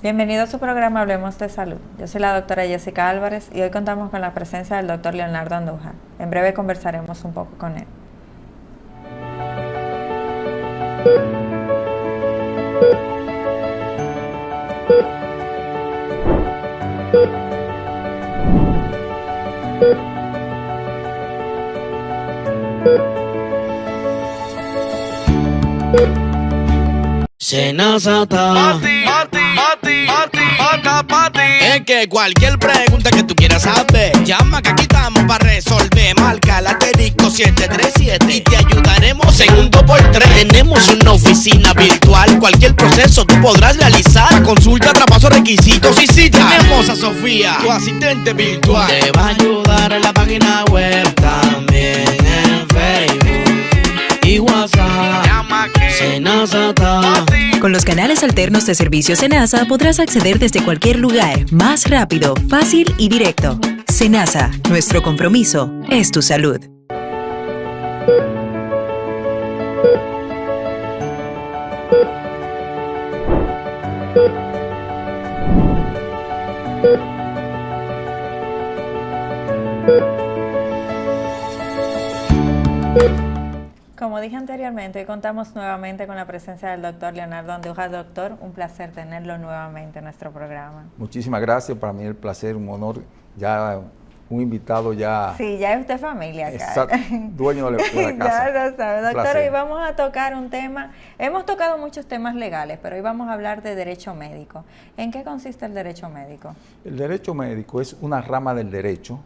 Bienvenido a su programa Hablemos de Salud. Yo soy la doctora Jessica Álvarez y hoy contamos con la presencia del doctor Leonardo Andújar. En breve conversaremos un poco con él. Senasa es que cualquier pregunta que tú quieras saber, llama que aquí estamos para resolver. Marca el asterisco 737 y te ayudaremos en un 2x3. Tenemos una oficina virtual, cualquier proceso tú podrás realizar. Consulta, traspaso, requisitos y cita. Tenemos a Sofía, tu asistente virtual. Te va a ayudar en la página web, también en Facebook y WhatsApp. Llama que Senasa. Con los canales alternos de servicio Senasa podrás acceder desde cualquier lugar, más rápido, fácil y directo. Senasa, nuestro compromiso es tu salud. Como dije anteriormente, hoy contamos nuevamente con la presencia del doctor Leonardo Andújar. Doctor, un placer tenerlo nuevamente en nuestro programa. Muchísimas gracias, para mí es el placer, un honor, ya un invitado ya... Sí, ya es usted familia acá. Exacto, dueño de la casa. Ya lo sabe, doctor, hoy vamos a tocar un tema, hemos tocado muchos temas legales, pero hoy vamos a hablar de derecho médico. ¿En qué consiste el derecho médico? El derecho médico es una rama del derecho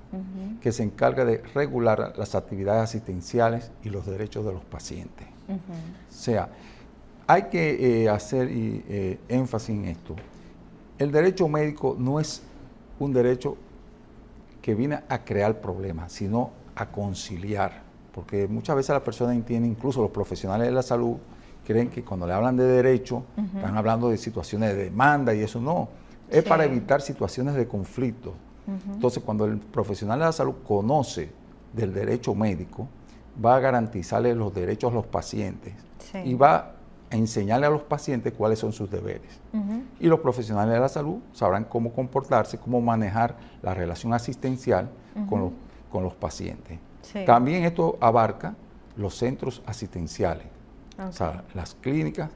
que se encarga de regular las actividades asistenciales y los derechos de los pacientes. O sea, hay que hacer énfasis en esto. El derecho médico no es un derecho que viene a crear problemas, sino a conciliar, porque muchas veces las personas entienden, incluso los profesionales de la salud, creen que cuando le hablan de derecho, están hablando de situaciones de demanda y eso no, es para evitar situaciones de conflicto. Entonces, cuando el profesional de la salud conoce del derecho médico, va a garantizarle los derechos a los pacientes y va a enseñarle a los pacientes cuáles son sus deberes. Y los profesionales de la salud sabrán cómo comportarse, cómo manejar la relación asistencial con los pacientes. También esto abarca los centros asistenciales, o sea, las clínicas.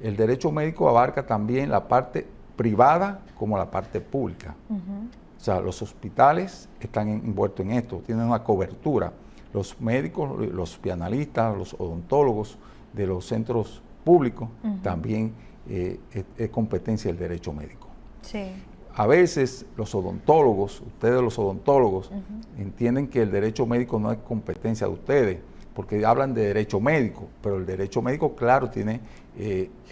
El derecho médico abarca también la parte privada como la parte pública. O sea, los hospitales están envueltos en esto, tienen una cobertura. Los médicos, los pianalistas, los odontólogos de los centros públicos también es competencia del derecho médico. A veces los odontólogos, ustedes los odontólogos, entienden que el derecho médico no es competencia de ustedes, porque hablan de derecho médico, pero el derecho médico, claro,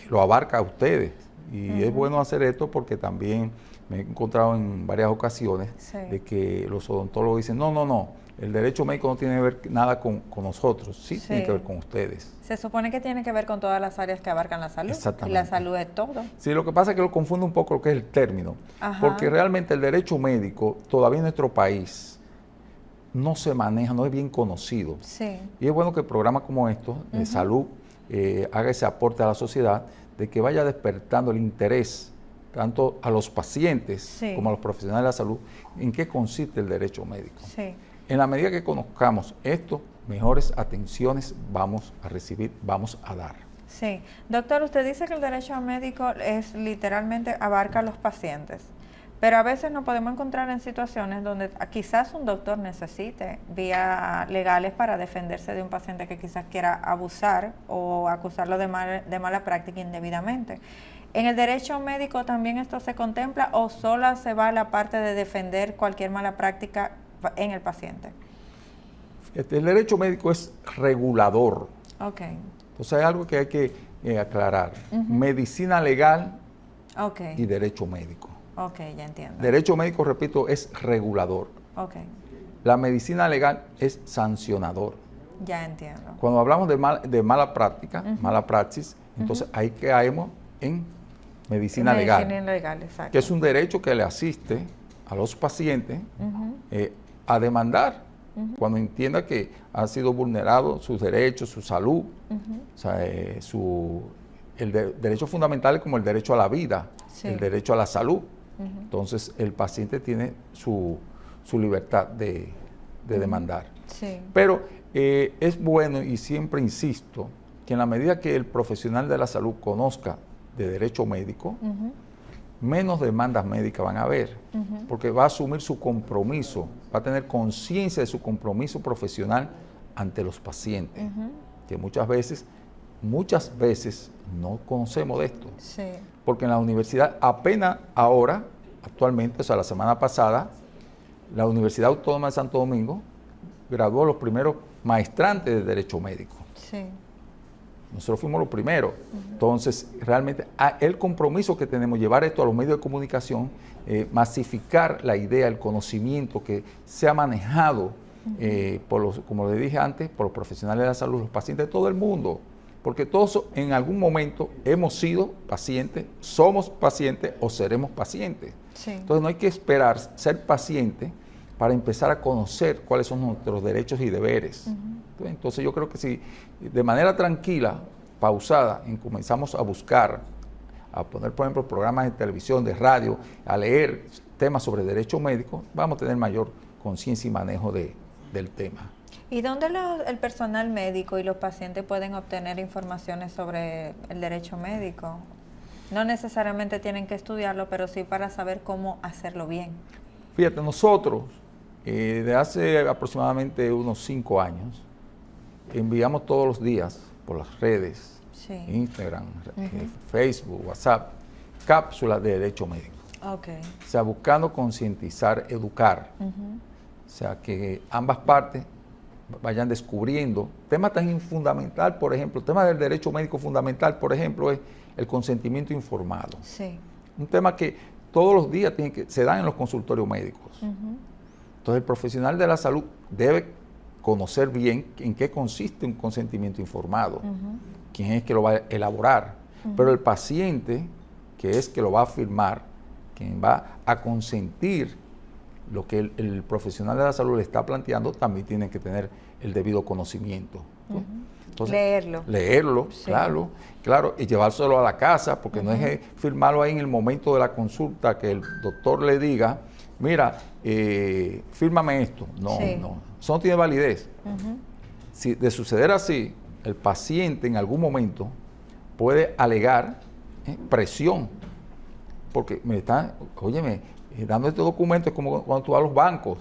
lo abarca a ustedes. Y es bueno hacer esto porque también me he encontrado en varias ocasiones de que los odontólogos dicen, no, el derecho médico no tiene que ver nada con nosotros, tiene que ver con ustedes. Se supone que tiene que ver con todas las áreas que abarcan la salud. Exactamente. Y la salud es todo. Sí, lo que pasa es que lo confunde un poco lo que es el término, porque realmente el derecho médico todavía en nuestro país no se maneja, no es bien conocido. Y es bueno que programas como estos de salud haga ese aporte a la sociedad de que vaya despertando el interés tanto a los pacientes como a los profesionales de la salud en qué consiste el derecho médico. En la medida que conozcamos esto, mejores atenciones vamos a recibir, vamos a dar. Doctor, usted dice que el derecho médico es literalmente abarca a los pacientes, pero a veces nos podemos encontrar en situaciones donde quizás un doctor necesite vías legales para defenderse de un paciente que quizás quiera abusar o acusarlo de mala práctica indebidamente. ¿En el derecho médico también esto se contempla o solo se va a la parte de defender cualquier mala práctica en el paciente? El derecho médico es regulador. Entonces hay algo que hay que aclarar. Medicina legal y derecho médico. Ya entiendo. Derecho médico, repito, es regulador. La medicina legal es sancionador. Ya entiendo. Cuando hablamos de mala práctica, mala praxis, entonces ahí caemos en medicina legal, exacto. que es un derecho que le asiste a los pacientes a demandar cuando entienda que han sido vulnerados sus derechos, su salud, o sea, derecho fundamental como el derecho a la vida, el derecho a la salud. Entonces, el paciente tiene su libertad de demandar. Sí. Pero es bueno, y siempre insisto, que en la medida que el profesional de la salud conozca de derecho médico, menos demandas médicas van a haber, porque va a asumir su compromiso, va a tener conciencia de su compromiso profesional ante los pacientes, que muchas veces no conocemos de esto. Sí. Porque en la universidad, apenas ahora, actualmente, o sea, la semana pasada, la Universidad Autónoma de Santo Domingo graduó los primeros maestrantes de Derecho Médico. Sí. Nosotros fuimos los primeros. Entonces, realmente, el compromiso que tenemos, llevar esto a los medios de comunicación, masificar la idea, el conocimiento que se ha manejado, como le dije antes, por los profesionales de la salud, los pacientes de todo el mundo. Porque todos en algún momento hemos sido pacientes, somos pacientes o seremos pacientes. Sí. Entonces no hay que esperar ser paciente para empezar a conocer cuáles son nuestros derechos y deberes. Entonces yo creo que si de manera tranquila, pausada, comenzamos a buscar, a poner por ejemplo programas de televisión, de radio, a leer temas sobre derecho médico, vamos a tener mayor conciencia y manejo del tema. ¿Y dónde el personal médico y los pacientes pueden obtener informaciones sobre el derecho médico? No necesariamente tienen que estudiarlo, pero sí para saber cómo hacerlo bien. Fíjate, nosotros, de hace aproximadamente unos 5 años, enviamos todos los días por las redes, Instagram, Facebook, WhatsApp, cápsulas de derecho médico. Okay. O sea, buscando concientizar, educar. O sea, que ambas partes vayan descubriendo temas tan fundamental, por ejemplo, el tema del derecho médico fundamental, por ejemplo, es el consentimiento informado. Sí. Un tema que todos los días se dan en los consultorios médicos. Entonces, el profesional de la salud debe conocer bien en qué consiste un consentimiento informado, quién es que lo va a elaborar, pero el paciente, que es que lo va a firmar, quien va a consentir lo que el profesional de la salud le está planteando, también tiene que tener el debido conocimiento. Entonces, leerlo, sí. claro, y llevárselo a la casa, porque no es firmarlo ahí en el momento de la consulta, que el doctor le diga, mira, fírmame esto. No, eso no tiene validez. Si de suceder así, el paciente en algún momento puede alegar presión, porque me están, dando este documento es como cuando tú vas a los bancos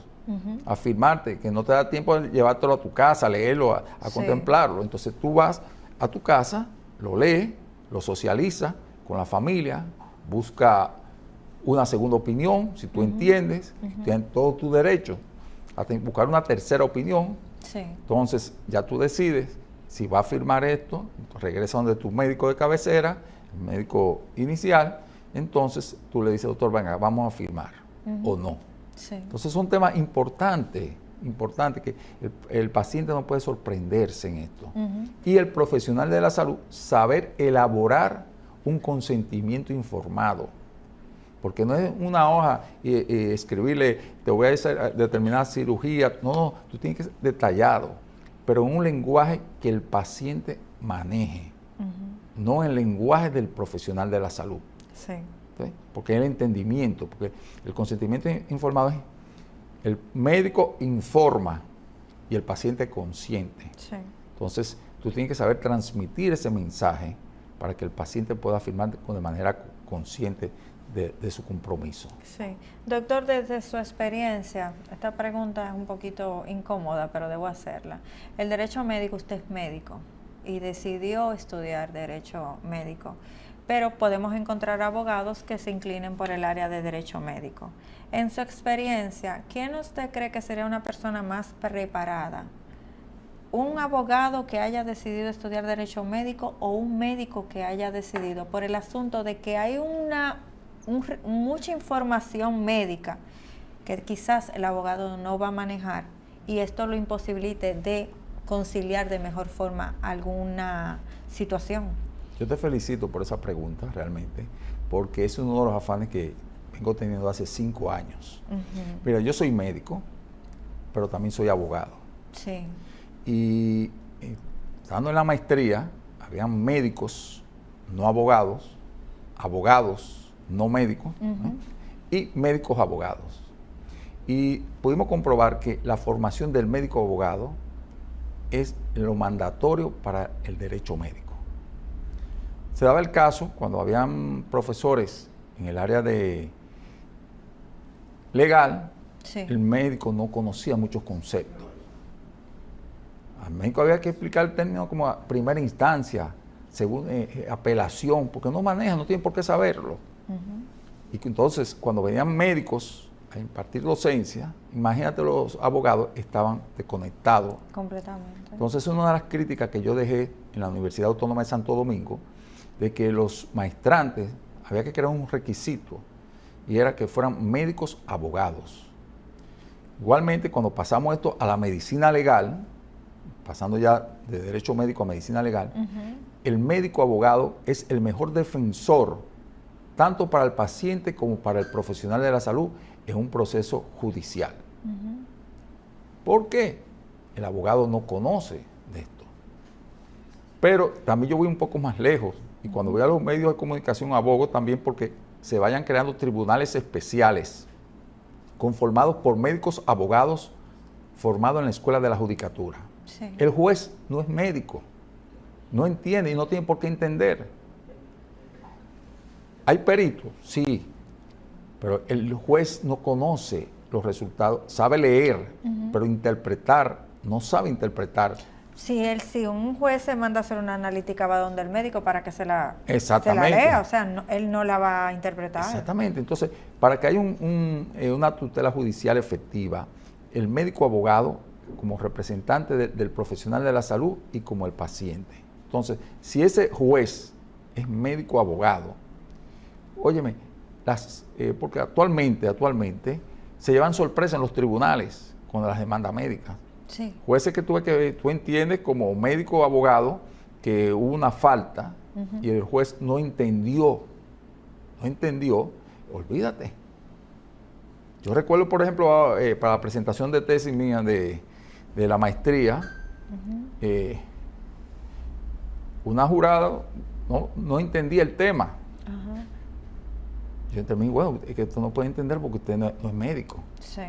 a firmarte, que no te da tiempo de llevártelo a tu casa, a leerlo, a contemplarlo. Entonces tú vas a tu casa, lo lees, lo socializas con la familia, busca una segunda opinión, si tú entiendes, tienes todo tu derecho a buscar una tercera opinión. Entonces ya tú decides si va a firmar esto, regresa donde tu médico de cabecera, el médico inicial. Entonces tú le dices, doctor, venga, vamos a firmar o no. Entonces son temas importantes que el paciente no puede sorprenderse en esto. Y el profesional de la salud saber elaborar un consentimiento informado. Porque no es una hoja escribirle, te voy a hacer determinada cirugía. No, tú tienes que ser detallado, pero en un lenguaje que el paciente maneje, no en el lenguaje del profesional de la salud. ¿Sí? Porque es el entendimiento, porque el consentimiento informado es el médico informa y el paciente consciente. Entonces, tú tienes que saber transmitir ese mensaje para que el paciente pueda afirmar de manera consciente de su compromiso. Sí. Doctor, desde su experiencia, esta pregunta es un poquito incómoda, pero debo hacerla. El derecho médico, usted es médico y decidió estudiar derecho médico, pero podemos encontrar abogados que se inclinen por el área de derecho médico. En su experiencia, ¿quién usted cree que sería una persona más preparada? ¿Un abogado que haya decidido estudiar derecho médico o un médico que haya decidido, por el asunto de que hay mucha información médica que quizás el abogado no va a manejar y esto lo imposibilite de conciliar de mejor forma alguna situación? Yo te felicito por esa pregunta realmente, porque es uno de los afanes que vengo teniendo hace 5 años. Mira, yo soy médico, pero también soy abogado. Sí. Y estando en la maestría, habían médicos no abogados, abogados no médicos, ¿no? Y médicos abogados. Y pudimos comprobar que la formación del médico abogado es lo mandatorio para el derecho médico. Se daba el caso cuando habían profesores en el área de legal, Sí. el médico no conocía muchos conceptos. Al médico había que explicar el término como a primera instancia, según apelación, porque no maneja, no tiene por qué saberlo. Y que entonces, cuando venían médicos a impartir docencia, imagínate, los abogados estaban desconectados. Completamente. Entonces, una de las críticas que yo dejé en la Universidad Autónoma de Santo Domingo, de que los maestrantes, había que crear un requisito, y era que fueran médicos abogados. Igualmente, cuando pasamos esto a la medicina legal, pasando ya de derecho médico a medicina legal, el médico abogado es el mejor defensor, tanto para el paciente como para el profesional de la salud, en un proceso judicial. ¿Por qué? El abogado no conoce de esto. Pero también yo voy un poco más lejos, y cuando voy a los medios de comunicación abogo también porque se vayan creando tribunales especiales, conformados por médicos abogados formados en la Escuela de la Judicatura. Sí. El juez no es médico, no entiende y no tiene por qué entender. Hay peritos, sí, pero el juez no conoce los resultados, sabe leer, pero interpretar, no sabe interpretar. Si un juez se manda a hacer una analítica, va donde el médico para que se la Exactamente. lea, o sea, él no la va a interpretar. Exactamente. Entonces, para que haya una tutela judicial efectiva, el médico abogado como representante del profesional de la salud y como el paciente. Entonces, si ese juez es médico abogado, óyeme, porque actualmente se llevan sorpresa en los tribunales con las demandas médicas. Sí. Jueces que tú entiendes como médico abogado que hubo una falta y el juez no entendió, olvídate. Yo recuerdo, por ejemplo, para la presentación de tesis mía de la maestría, una jurada no entendía el tema. Yo entendí, bueno, es que tú no puedes entender porque usted no es médico. Sí.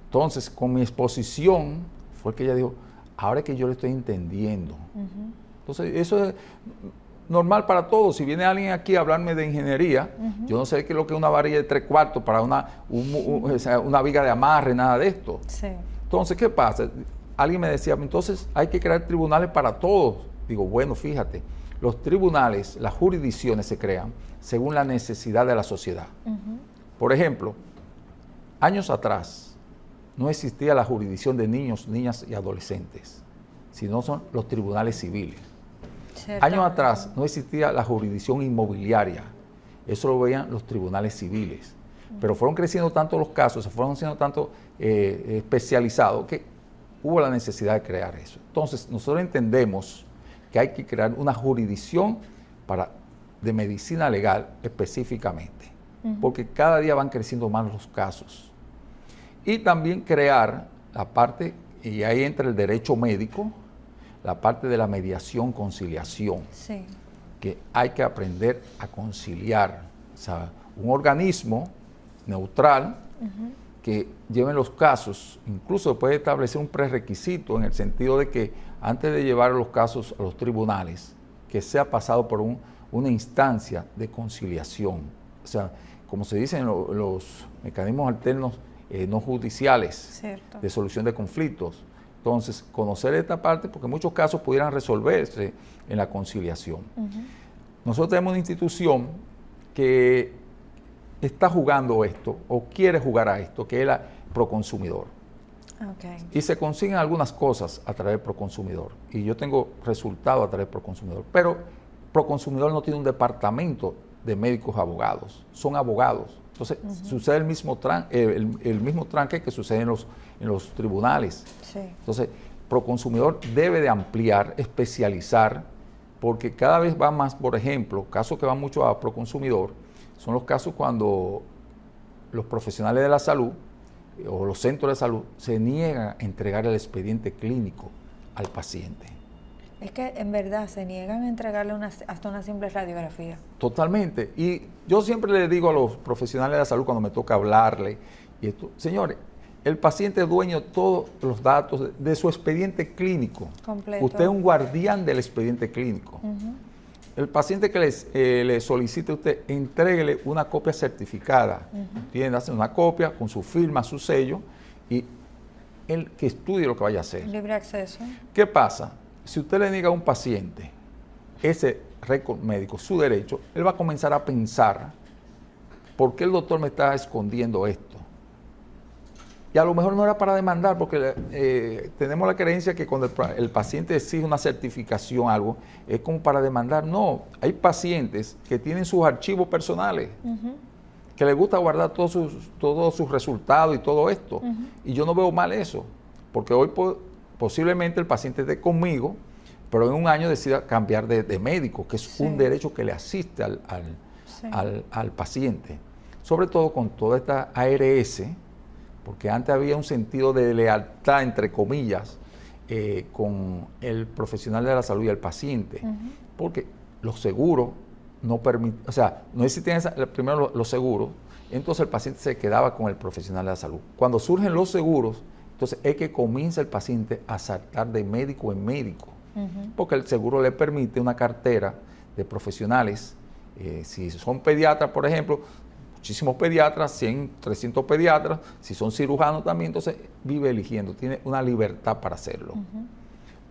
Entonces, con mi exposición, fue que ella dijo, ahora es que yo le estoy entendiendo. Entonces, eso es normal para todos. Si viene alguien aquí a hablarme de ingeniería, yo no sé qué es lo que es una varilla de 3/4 para una viga de amarre, nada de esto. Sí. Entonces, ¿qué pasa? Alguien me decía, entonces hay que crear tribunales para todos. Digo, bueno, fíjate, los tribunales, las jurisdicciones se crean según la necesidad de la sociedad. Por ejemplo, años atrás no existía la jurisdicción de niños, niñas y adolescentes, sino son los tribunales civiles. Años atrás no existía la jurisdicción inmobiliaria, eso lo veían los tribunales civiles. Pero fueron creciendo tanto los casos, se fueron siendo tanto especializados, que hubo la necesidad de crear eso. Entonces, nosotros entendemos que hay que crear una jurisdicción de medicina legal específicamente, porque cada día van creciendo más los casos. Y también crear la parte, y ahí entra el derecho médico, la parte de la mediación, conciliación, Sí. que hay que aprender a conciliar. O sea, un organismo neutral que lleve los casos, incluso puede establecer un prerequisito en el sentido de que antes de llevar los casos a los tribunales, que sea pasado por una instancia de conciliación. O sea, como se dice en los mecanismos alternos no judiciales, Cierto. de solución de conflictos. Entonces, conocer esta parte, porque muchos casos pudieran resolverse en la conciliación. Nosotros tenemos una institución que está jugando esto, o quiere jugar a esto, que es la Proconsumidor. Okay. Y se consiguen algunas cosas a través de Proconsumidor. Y yo tengo resultados a través de Proconsumidor. Pero Proconsumidor no tiene un departamento de médicos abogados, son abogados. Entonces, sucede el mismo tranque que sucede en los tribunales. Sí. Entonces, Proconsumidor debe de ampliar, especializar porque cada vez va más, por ejemplo, casos que van mucho a Proconsumidor, son los casos cuando los profesionales de la salud o los centros de salud se niegan a entregar el expediente clínico al paciente. Es que en verdad se niegan a entregarle hasta una simple radiografía. Totalmente. Y yo siempre le digo a los profesionales de la salud cuando me toca hablarle, y esto, señores, el paciente es dueño de todos los datos de su expediente clínico. Completo. Usted es un guardián del expediente clínico. El paciente que le solicite a usted, entréguele una copia certificada. Tiene hacer una copia con su firma, su sello, y él que estudie lo que vaya a hacer. Libre acceso. ¿Qué pasa? Si usted le niega a un paciente ese récord médico, su derecho, él va a comenzar a pensar, ¿por qué el doctor me está escondiendo esto? Y a lo mejor no era para demandar, porque tenemos la creencia que cuando el paciente exige una certificación, algo, es como para demandar. No, hay pacientes que tienen sus archivos personales, que les gusta guardar todos sus resultados y todo esto. Y yo no veo mal eso, porque hoy posiblemente el paciente esté conmigo, pero en un año decida cambiar de médico, que es un derecho que le asiste al paciente. Sobre todo con toda esta ARS, porque antes había un sentido de lealtad, entre comillas, con el profesional de la salud y el paciente, porque los seguros no permiten, o sea, no existían primero los seguros, entonces el paciente se quedaba con el profesional de la salud. Cuando surgen los seguros, entonces es que comienza el paciente a saltar de médico en médico, porque el seguro le permite una cartera de profesionales. Si son pediatras, por ejemplo, muchísimos pediatras, 100, 300 pediatras, si son cirujanos también, entonces vive eligiendo, tiene una libertad para hacerlo.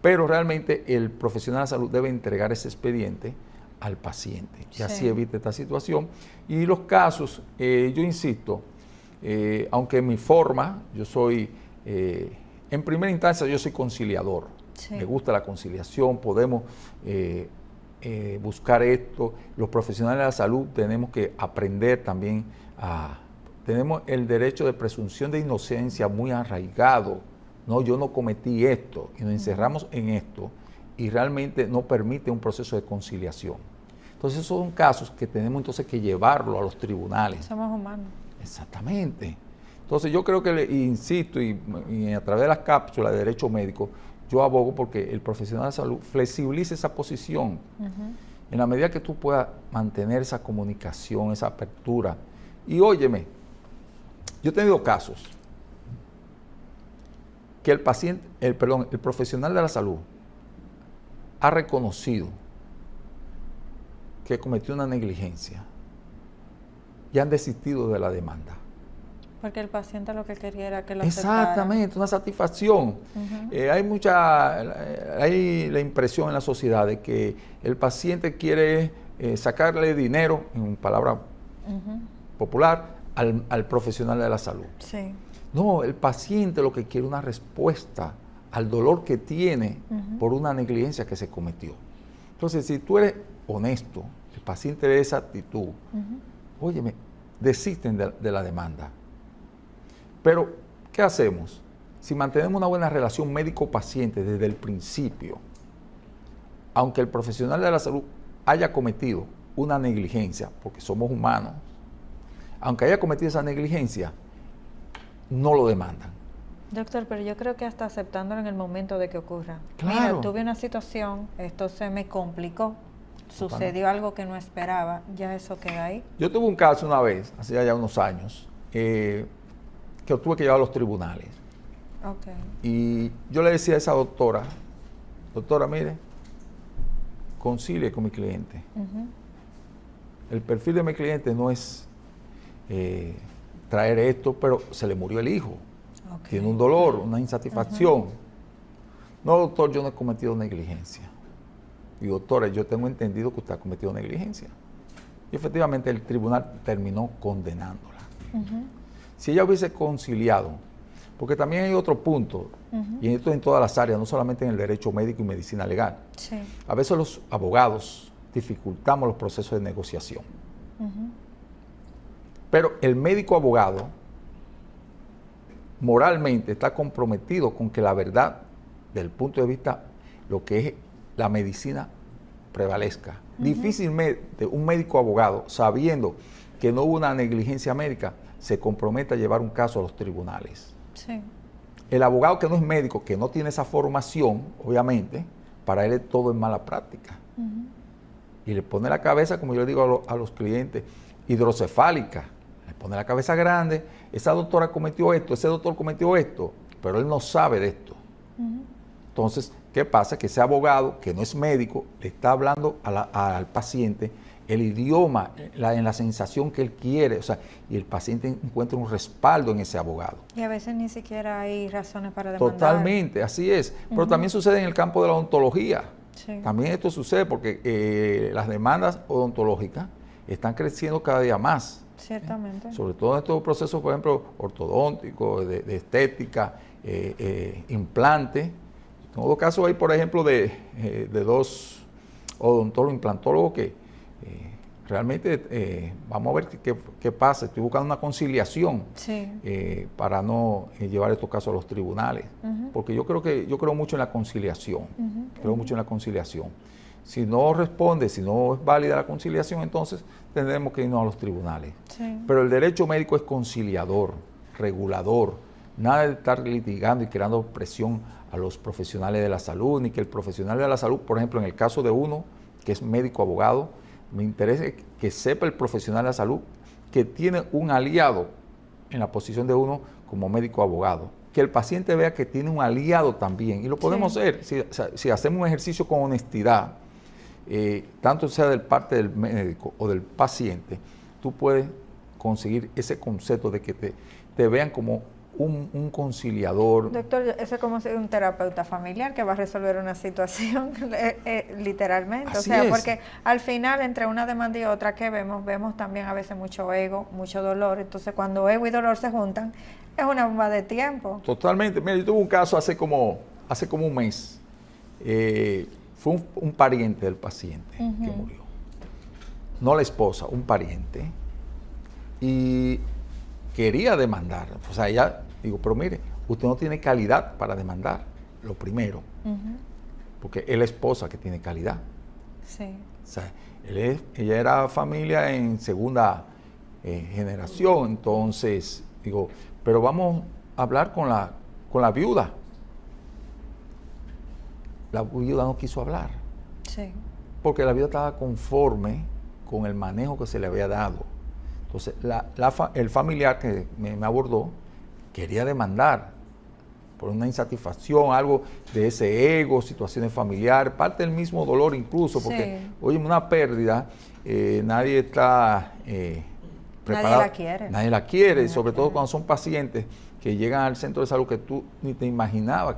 Pero realmente el profesional de la salud debe entregar ese expediente al paciente y así evita esta situación. Y los casos, yo insisto, aunque en mi forma, yo soy, en primera instancia yo soy conciliador, me gusta la conciliación, podemos buscar esto. Los profesionales de la salud tenemos que aprender también tenemos el derecho de presunción de inocencia muy arraigado. No, yo no cometí esto, y nos encerramos en esto, y realmente no permite un proceso de conciliación. Entonces esos son casos que tenemos entonces que llevarlo a los tribunales. Somos humanos. Exactamente. Entonces yo creo que, insisto, y a través de las cápsulas de derecho médico, yo abogo porque el profesional de salud flexibilice esa posición. En la medida que tú puedas mantener esa comunicación, esa apertura. Y óyeme, yo he tenido casos que el profesional de la salud ha reconocido que cometió una negligencia y han desistido de la demanda. Porque el paciente lo que quería era que lo Exactamente, aceptara. una satisfacción. Hay la impresión en la sociedad de que el paciente quiere sacarle dinero, en palabra popular, al profesional de la salud. Sí. No, el paciente lo que quiere es una respuesta al dolor que tiene por una negligencia que se cometió. Entonces, si tú eres honesto, el paciente ve esa actitud, óyeme, desisten de la demanda. Pero, ¿qué hacemos? Si mantenemos una buena relación médico-paciente desde el principio, aunque el profesional de la salud haya cometido una negligencia, porque somos humanos, aunque haya cometido esa negligencia, no lo demandan. Doctor, pero yo creo que hasta aceptándolo en el momento de que ocurra. Claro. Mira, tuve una situación, esto se me complicó, sucedió algo que no esperaba, ya eso queda ahí. Yo tuve un caso una vez, hace ya unos años, que tuve que llevar a los tribunales. Y yo le decía a esa doctora, mire, concilie con mi cliente. El perfil de mi cliente no es traer esto, pero se le murió el hijo. Tiene un dolor, una insatisfacción. No, doctor, yo no he cometido negligencia. Y doctora, yo tengo entendido que usted ha cometido negligencia. Y efectivamente el tribunal terminó condenándola. Si ella hubiese conciliado, porque también hay otro punto, y esto en todas las áreas, no solamente en el derecho médico y medicina legal. A veces los abogados dificultamos los procesos de negociación. Pero el médico abogado moralmente está comprometido con que la verdad, del punto de vista, lo que es la medicina, prevalezca. Difícilmente un médico abogado, sabiendo que no hubo una negligencia médica, se compromete a llevar un caso a los tribunales. Sí. El abogado que no es médico, que no tiene esa formación, obviamente, para él todo es mala práctica. Y le pone la cabeza, como yo le digo a los clientes, hidrocefálica. Le pone la cabeza grande, esa doctora cometió esto, ese doctor cometió esto, pero él no sabe de esto. Entonces, ¿qué pasa? Que ese abogado, que no es médico, le está hablando al paciente el idioma, en la sensación que él quiere, o sea, y el paciente encuentra un respaldo en ese abogado. Y a veces ni siquiera hay razones para demandar. Totalmente, así es. Pero también sucede en el campo de la odontología. Sí. También esto sucede porque las demandas odontológicas están creciendo cada día más. Ciertamente. Sobre todo en estos procesos, por ejemplo, ortodónticos, de estética, implante. En todo caso hay, por ejemplo, de dos odontólogos, implantólogos que realmente vamos a ver qué pasa. Estoy buscando una conciliación para no llevar estos casos a los tribunales, porque yo creo mucho en la conciliación. Creo mucho en la conciliación. Si no responde, si no es válida la conciliación, entonces tendremos que irnos a los tribunales. Pero el derecho médico es conciliador, regulador. Nada de estar litigando y creando presión a los profesionales de la salud, ni que el profesional de la salud, por ejemplo, en el caso de uno que es médico abogado, me interesa que sepa el profesional de la salud que tiene un aliado en la posición de uno como médico abogado. Que el paciente vea que tiene un aliado también. Y lo podemos hacer si hacemos un ejercicio con honestidad, tanto sea del parte del médico o del paciente, tú puedes conseguir ese concepto de que te vean como un conciliador. Doctor, eso es como un terapeuta familiar que va a resolver una situación literalmente. Así o sea, es. Porque al final entre una demanda y otra que vemos también a veces mucho ego, mucho dolor. Entonces cuando ego y dolor se juntan, es una bomba de tiempo. Totalmente. Mira, yo tuve un caso hace como un mes. Fue un pariente del paciente que murió. No la esposa, un pariente. Y quería demandar. O sea, ella, digo, pero mire, usted no tiene calidad para demandar, lo primero. Porque es la esposa que tiene calidad. Sí. O sea, ella era familia en segunda generación, entonces, digo, pero vamos a hablar con la viuda. La viuda no quiso hablar. Sí. Porque la viuda estaba conforme con el manejo que se le había dado. Entonces, el familiar que me abordó quería demandar por una insatisfacción, algo de ese ego, situaciones familiares, parte del mismo dolor incluso, porque, oye, una pérdida, nadie está preparado. Nadie la quiere. Nadie la quiere, sobre todo cuando son pacientes que llegan al centro de salud que tú ni te imaginabas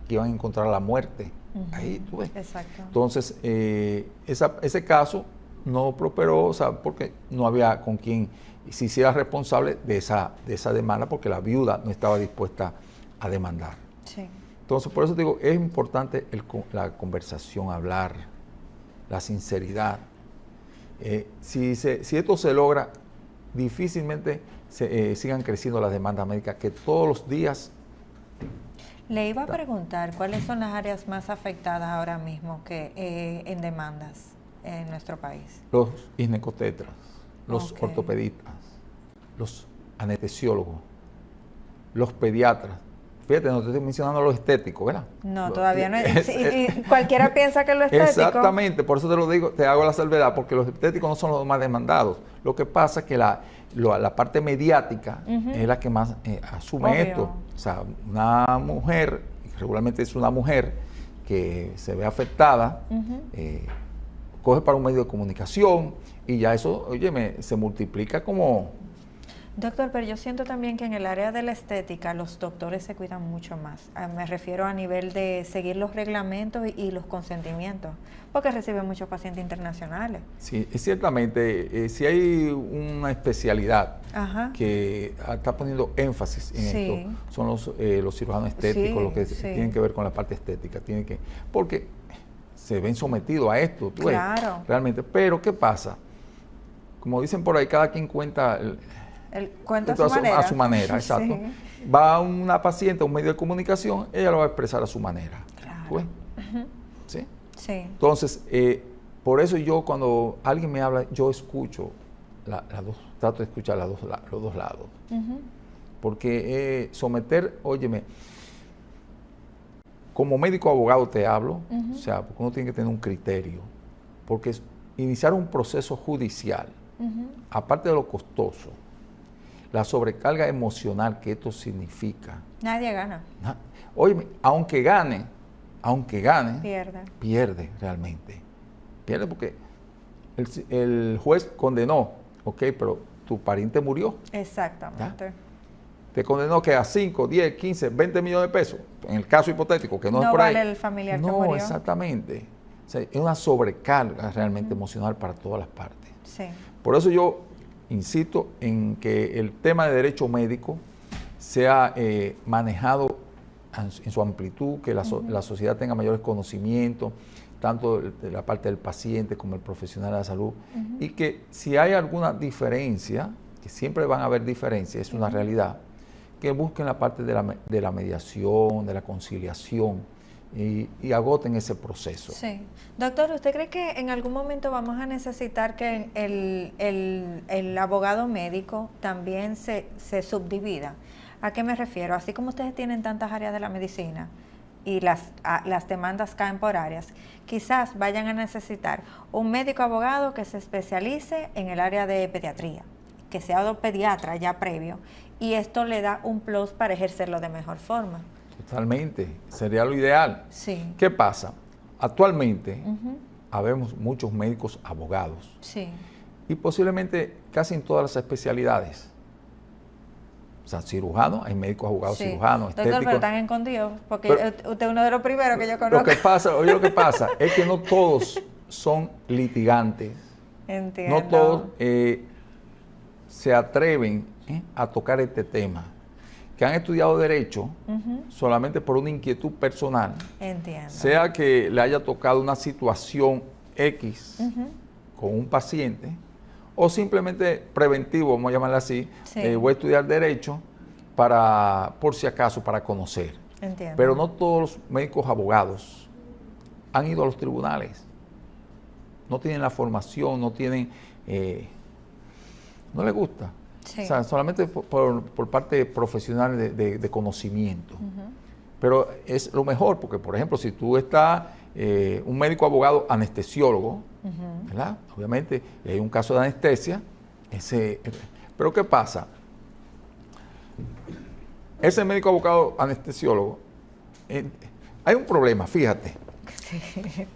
que iban a encontrar la muerte. Ahí tú ves. Exacto. Entonces, ese caso no prosperó, o sea, porque no había con quien se hiciera responsable de esa demanda, porque la viuda no estaba dispuesta a demandar. Sí. Entonces, por eso digo, es importante la conversación, hablar, la sinceridad. Si esto se logra, difícilmente sigan creciendo las demandas médicas, que todos los días... Le iba a preguntar, ¿cuáles son las áreas más afectadas ahora mismo en demandas en nuestro país? Los ginecotetras, los ortopedistas, los anestesiólogos, los pediatras. Fíjate, no te estoy mencionando los estéticos, ¿verdad? No, todavía no es. Y cualquiera piensa que lo estético. Exactamente, por eso te lo digo, te hago la salvedad, porque los estéticos no son los más demandados. Lo que pasa es que la parte mediática es la que más asume esto. O sea, una mujer, regularmente es una mujer que se ve afectada, coge para un medio de comunicación y ya eso, óyeme, se multiplica como... Doctor, pero yo siento también que en el área de la estética los doctores se cuidan mucho más. Me refiero a nivel de seguir los reglamentos y los consentimientos, porque reciben muchos pacientes internacionales. Sí, ciertamente, si hay una especialidad que está poniendo énfasis en esto, son los cirujanos estéticos, los que tienen que ver con la parte estética, porque se ven sometidos a esto, tú ves, realmente. Pero, ¿qué pasa? Como dicen por ahí, cada quien cuenta... Cuenta a su manera, exacto. Sí. Va una paciente a un medio de comunicación, ella lo va a expresar a su manera. Claro. ¿Sí? Sí. Entonces, por eso yo cuando alguien me habla, yo escucho trato de escuchar los dos lados. Porque óyeme, como médico abogado te hablo, o sea, porque uno tiene que tener un criterio, porque iniciar un proceso judicial, aparte de lo costoso, la sobrecarga emocional que esto significa. Nadie gana. Óyeme, aunque gane, pierde realmente. Pierde porque el juez condenó, ok, pero tu pariente murió. Exactamente. ¿Ya? Te condenó que a 5, 10, 15, 20 millones de pesos, en el caso hipotético, que no es por ahí. No vale el familiar que no, murió. Exactamente. O sea, es una sobrecarga realmente emocional para todas las partes. Sí. Por eso yo insisto en que el tema de derecho médico sea manejado en su amplitud, que la sociedad tenga mayores conocimientos, tanto de la parte del paciente como el profesional de la salud, y que si hay alguna diferencia, que siempre van a haber diferencias, es una realidad, que busquen la parte de la mediación, de la conciliación, y agoten ese proceso. Sí. Doctor, ¿usted cree que en algún momento vamos a necesitar que el abogado médico también se subdivida? ¿A qué me refiero? Así como ustedes tienen tantas áreas de la medicina y las demandas caen por áreas, quizás vayan a necesitar un médico abogado que se especialice en el área de pediatría, que sea pediatra ya previo, y esto le da un plus para ejercerlo de mejor forma. Totalmente, sería lo ideal. Sí. ¿Qué pasa? Actualmente habemos muchos médicos abogados. Sí. Y posiblemente casi en todas las especialidades. O sea, cirujanos, hay médicos abogados cirujanos, Doctor, estéticos. Pero están escondidos, porque usted es uno de los primeros que yo conozco. Lo que pasa es que no todos son litigantes. Entiendo. No todos se atreven a tocar este tema. Que han estudiado Derecho solamente por una inquietud personal. Entiendo. Sea que le haya tocado una situación X con un paciente, o simplemente preventivo, vamos a llamarlo así, voy a estudiar Derecho por si acaso, para conocer. Entiendo. Pero no todos los médicos abogados han ido a los tribunales. No tienen la formación, no tienen, no les gusta. Sí. O sea, solamente por parte profesional de conocimiento. Pero es lo mejor, porque por ejemplo, si tú estás un médico abogado anestesiólogo, ¿verdad? Obviamente hay un caso de anestesia, pero ¿qué pasa? Ese médico abogado anestesiólogo, hay un problema, fíjate. Sí.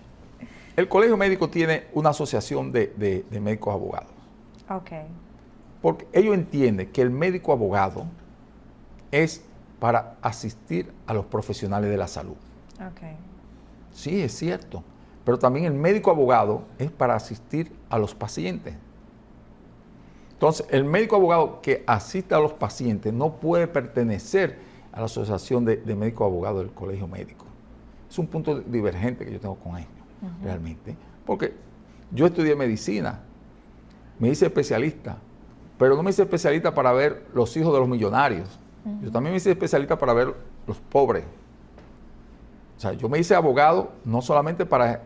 El colegio médico tiene una asociación de médicos abogados. Ok. Porque ellos entienden que el médico abogado es para asistir a los profesionales de la salud. Ok. Sí, es cierto. Pero también el médico abogado es para asistir a los pacientes. Entonces, el médico abogado que asiste a los pacientes no puede pertenecer a la asociación de médicos abogados del colegio médico. Es un punto divergente que yo tengo con ellos, realmente. Porque yo estudié medicina, me hice especialista, pero no me hice especialista para ver los hijos de los millonarios. Yo también me hice especialista para ver los pobres. O sea, yo me hice abogado no solamente para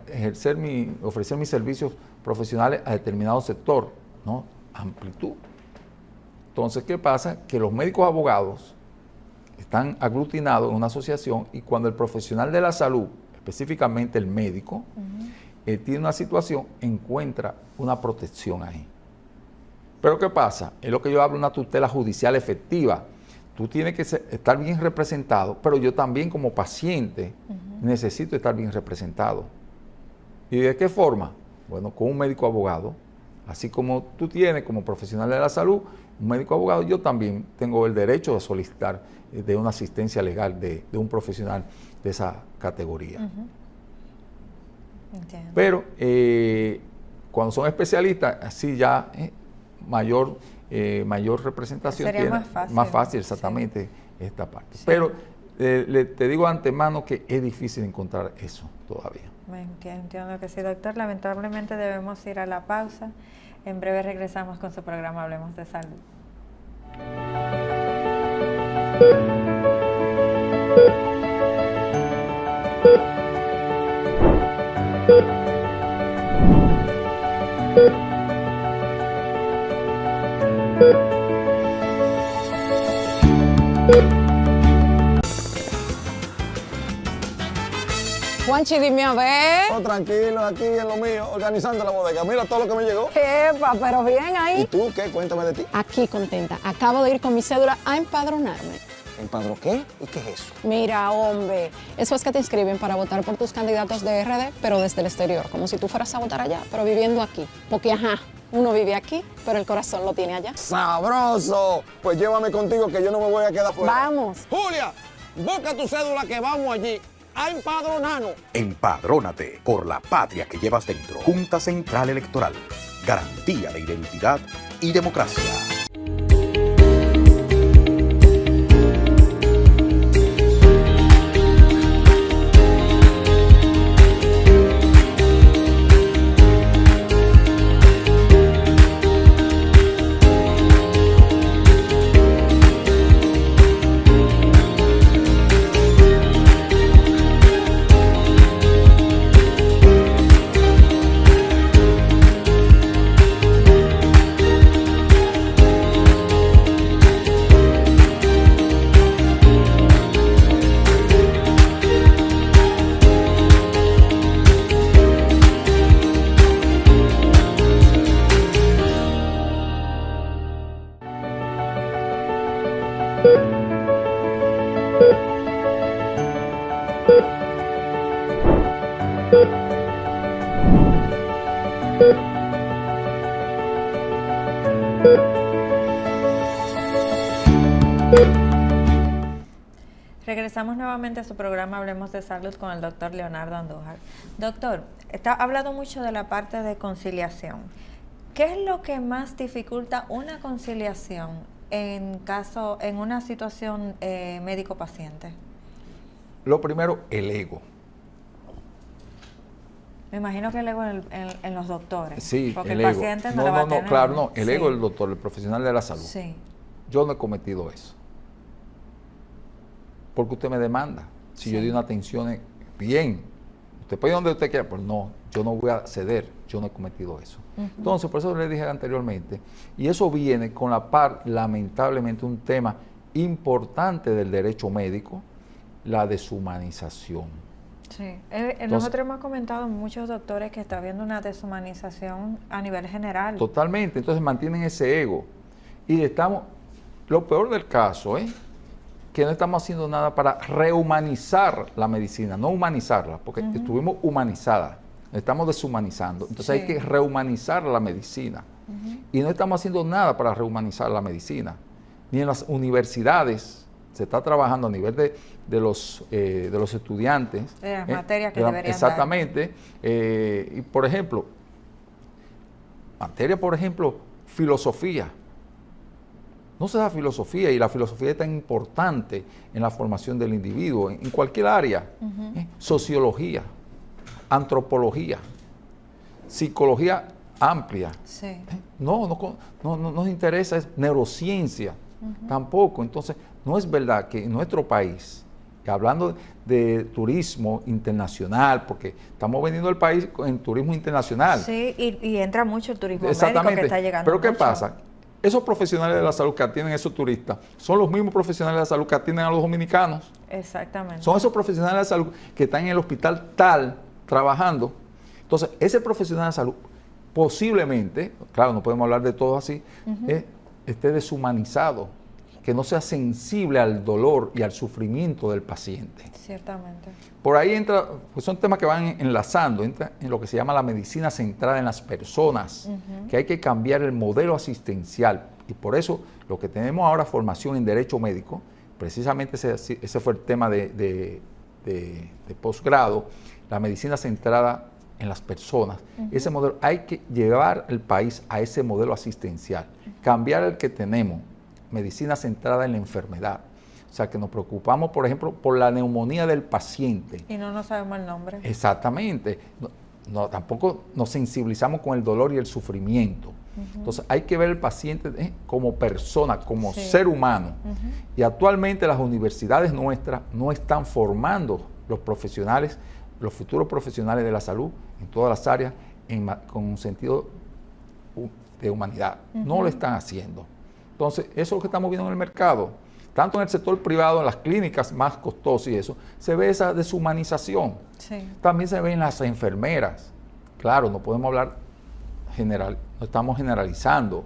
ofrecer mis servicios profesionales a determinado sector, ¿no? Amplitud. Entonces, ¿qué pasa? Que los médicos abogados están aglutinados en una asociación, y cuando el profesional de la salud, específicamente el médico, tiene una situación, encuentra una protección ahí. Pero ¿qué pasa? Es lo que yo hablo de una tutela judicial efectiva. Tú tienes que estar bien representado, pero yo también como paciente necesito estar bien representado. ¿Y de qué forma? Bueno, con un médico abogado, así como tú tienes como profesional de la salud, un médico abogado, yo también tengo el derecho de solicitar de una asistencia legal de un profesional de esa categoría. Entiendo. Pero cuando son especialistas, así ya mayor representación. Sería tiene, más fácil exactamente esta parte. Sí. Pero te digo de antemano que es difícil encontrar eso todavía. Entiendo que sí, doctor. Lamentablemente debemos ir a la pausa. En breve regresamos con su programa Hablemos de Salud. Juanchi, dime a ver. Oh, tranquilo, aquí en lo mío, organizando la bodega. Mira todo lo que me llegó. Epa, pero bien ahí. ¿Y tú qué? Cuéntame de ti. Aquí contenta. Acabo de ir con mi cédula a empadronarme. ¿Empadrón qué? ¿Y qué es eso? Mira, hombre, eso es que te inscriben para votar por tus candidatos de RD, pero desde el exterior, como si tú fueras a votar allá, pero viviendo aquí. Porque, ajá, uno vive aquí, pero el corazón lo tiene allá. ¡Sabroso! Pues llévame contigo que yo no me voy a quedar fuera. Vamos. Julia, busca tu cédula que vamos allí a empadronarnos. Empadrónate por la patria que llevas dentro. Junta Central Electoral. Garantía de identidad y democracia. Regresamos nuevamente a su programa Hablemos de Salud con el doctor Leonardo Andújar. Doctor, ha hablado mucho de la parte de conciliación. ¿Qué es lo que más dificulta una conciliación en una situación médico-paciente? Lo primero, el ego. Me imagino que el ego en los doctores. Sí, porque el el ego. paciente no, lo va a tener. Claro, no. El Sí. ego del doctor, el profesional de la salud. Sí. Yo no he cometido eso. Porque usted me demanda. Si Sí. yo di una atención bien, usted puede ir donde usted quiera, pero no, yo no voy a ceder. Yo no he cometido eso. Entonces, por eso le dije anteriormente, y eso viene con la par, lamentablemente, un tema importante del derecho médico, la deshumanización. Sí. Nosotros hemos comentado muchos doctores que está habiendo una deshumanización a nivel general. Totalmente, entonces mantienen ese ego. Y estamos, lo peor del caso es que no estamos haciendo nada para rehumanizar la medicina, no humanizarla, porque estuvimos humanizadas, estamos deshumanizando. Entonces hay que rehumanizar la medicina. Y no estamos haciendo nada para rehumanizar la medicina. Ni en las universidades se está trabajando a nivel de los estudiantes. De las materias que deberían dar. Exactamente. Y por ejemplo, filosofía. No se da filosofía, y la filosofía es tan importante en la formación del individuo, en cualquier área. Sociología, antropología, psicología amplia. Sí. No nos interesa es neurociencia, tampoco. Entonces, no es verdad que en nuestro país, hablando de turismo internacional, porque estamos vendiendo el país en turismo internacional. Sí, y entra mucho el turismo Exactamente. médico que está llegando. Pero ¿qué mucho. pasa? Esos profesionales de la salud que atienden a esos turistas son los mismos profesionales de la salud que atienden a los dominicanos. Exactamente. Son esos profesionales de salud que están en el hospital tal trabajando. Entonces, ese profesional de salud posiblemente, claro, no podemos hablar de todo así, esté deshumanizado, que no sea sensible al dolor y al sufrimiento del paciente. Ciertamente. Por ahí entra, pues son temas que van enlazando, entra en lo que se llama la medicina centrada en las personas, que hay que cambiar el modelo asistencial. Y por eso lo que tenemos ahora, formación en derecho médico, precisamente ese fue el tema de posgrado, la medicina centrada en las personas. Ese modelo, hay que llevar el país a ese modelo asistencial, cambiar el que tenemos, medicina centrada en la enfermedad. O sea, que nos preocupamos, por ejemplo, por la neumonía del paciente. Y no sabemos el nombre. Exactamente. Tampoco nos sensibilizamos con el dolor y el sufrimiento. Entonces, hay que ver al paciente como persona, como ser humano. Y actualmente las universidades nuestras no están formando los profesionales, los futuros profesionales de la salud en todas las áreas con un sentido de humanidad. No lo están haciendo. Entonces, eso es lo que estamos viendo en el mercado. Tanto en el sector privado, en las clínicas más costosas y eso, se ve esa deshumanización. Sí. También se ve en las enfermeras. Claro, no podemos hablar general, no estamos generalizando,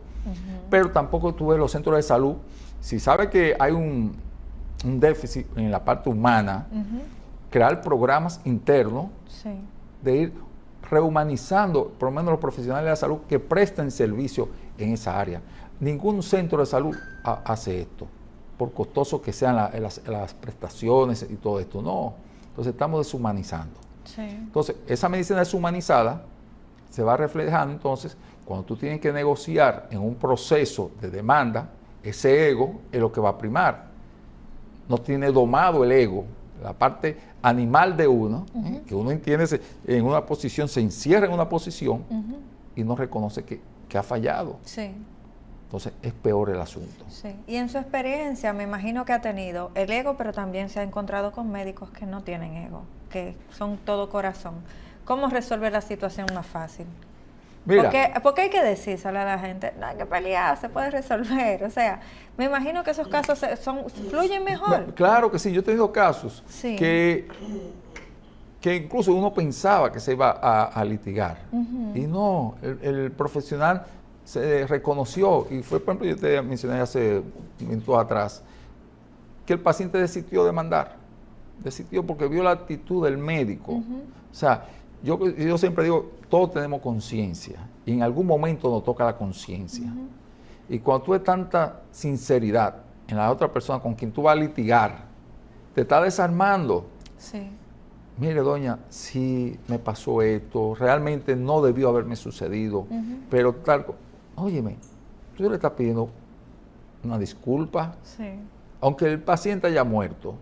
pero tampoco tú ves los centros de salud. Si sabe que hay un déficit en la parte humana, crear programas internos Sí. de ir rehumanizando, por lo menos los profesionales de la salud que presten servicio en esa área. Ningún centro de salud hace esto, por costoso que sean las prestaciones y todo esto. No, entonces estamos deshumanizando. Sí. Entonces, esa medicina deshumanizada se va reflejando entonces cuando tú tienes que negociar en un proceso de demanda, ese ego es lo que va a primar. No tiene domado el ego, la parte animal de uno, que uno entiende en una posición, se encierra en una posición y no reconoce que ha fallado. Sí. Entonces es peor el asunto. Sí. Y en su experiencia, me imagino que ha tenido el ego, pero también se ha encontrado con médicos que no tienen ego, que son todo corazón. ¿Cómo resolver la situación más fácil? Mira, Porque hay que decírselo a la gente, no hay que pelear, se puede resolver. O sea, me imagino que esos casos fluyen mejor. claro que sí, yo he tenido casos Sí. que incluso uno pensaba que se iba a litigar. Y no, el profesional se reconoció, y fue, por ejemplo, yo te mencioné hace minutos atrás, que el paciente desistió de demandar. Desistió porque vio la actitud del médico. O sea, yo siempre digo, todos tenemos conciencia, y en algún momento nos toca la conciencia. Y cuando tú ves tanta sinceridad en la otra persona con quien tú vas a litigar, te está desarmando. Sí. Mire, doña, si me pasó esto, realmente no debió haberme sucedido, pero tal, óyeme, tú le estás pidiendo una disculpa, Sí. aunque el paciente haya muerto,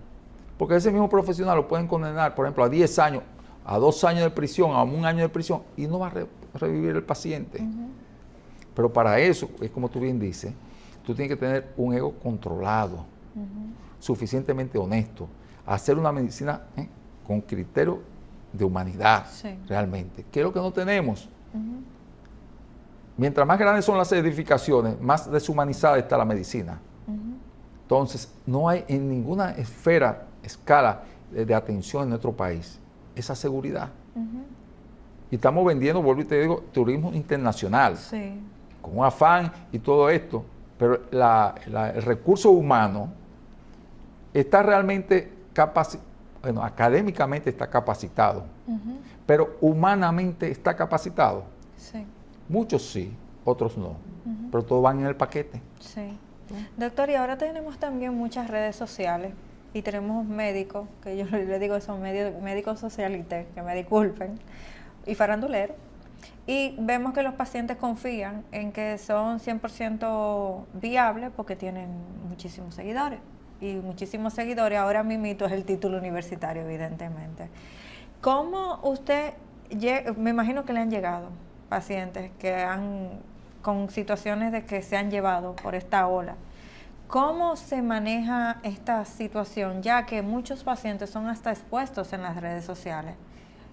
porque ese mismo profesional lo pueden condenar, por ejemplo, a 10 años, a 2 años de prisión, a 1 año de prisión, y no va a revivir el paciente. Pero para eso, es como tú bien dices, tú tienes que tener un ego controlado, suficientemente honesto, hacer una medicina con criterio de humanidad, Sí. realmente, que es lo que no tenemos. Mientras más grandes son las edificaciones, más deshumanizada está la medicina. Entonces, no hay en ninguna escala de atención en nuestro país esa seguridad. Y estamos vendiendo, vuelvo y te digo, turismo internacional, Sí. con un afán y todo esto, pero el recurso humano está realmente bueno, académicamente está capacitado, pero humanamente está capacitado. Sí. Muchos sí, otros no, pero todos van en el paquete. Sí. Doctor, y ahora tenemos también muchas redes sociales y tenemos médicos, que yo le digo son médicos socialites, que me disculpen, y faranduleros. Y vemos que los pacientes confían en que son 100% viables porque tienen muchísimos seguidores. Y muchísimos seguidores, ahora mismito es el título universitario, evidentemente. ¿Cómo usted, me imagino que le han llegado pacientes con situaciones de que se han llevado por esta ola? ¿Cómo se maneja esta situación, ya que muchos pacientes son hasta expuestos en las redes sociales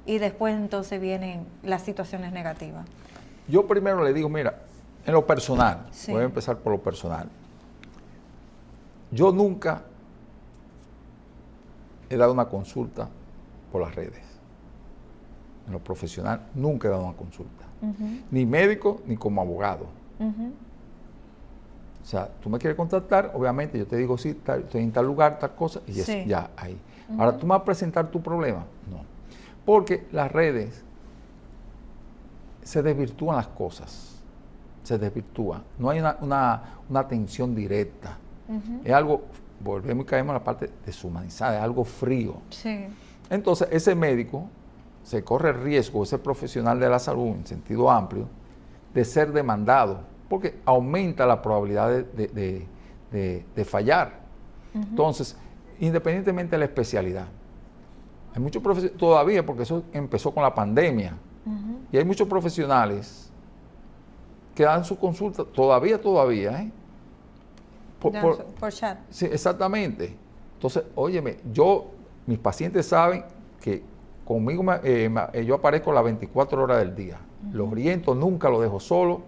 y después entonces vienen las situaciones negativas? Yo primero le digo, mira, en lo personal, Sí. voy a empezar por lo personal. Yo nunca he dado una consulta por las redes. En lo profesional, nunca he dado una consulta. Ni médico, ni como abogado. O sea, tú me quieres contactar, obviamente yo te digo, sí, estoy en tal lugar, tal cosa, y Sí. ya, ahí. Ahora, ¿tú me vas a presentar tu problema? No. Porque las redes se desvirtúan las cosas. Se desvirtúan. No hay una atención directa. Es algo, volvemos y caemos a la parte deshumanizada, es algo frío. Sí. Entonces, ese médico se corre el riesgo, ese profesional de la salud en sentido amplio, de ser demandado, porque aumenta la probabilidad de fallar. Entonces, independientemente de la especialidad, hay muchos profesionales, todavía, porque eso empezó con la pandemia, y hay muchos profesionales que dan su consulta, todavía, Por chat. Sí, exactamente. Entonces, óyeme, mis pacientes saben que conmigo yo aparezco las 24 horas del día. Los oriento, nunca los dejo solo.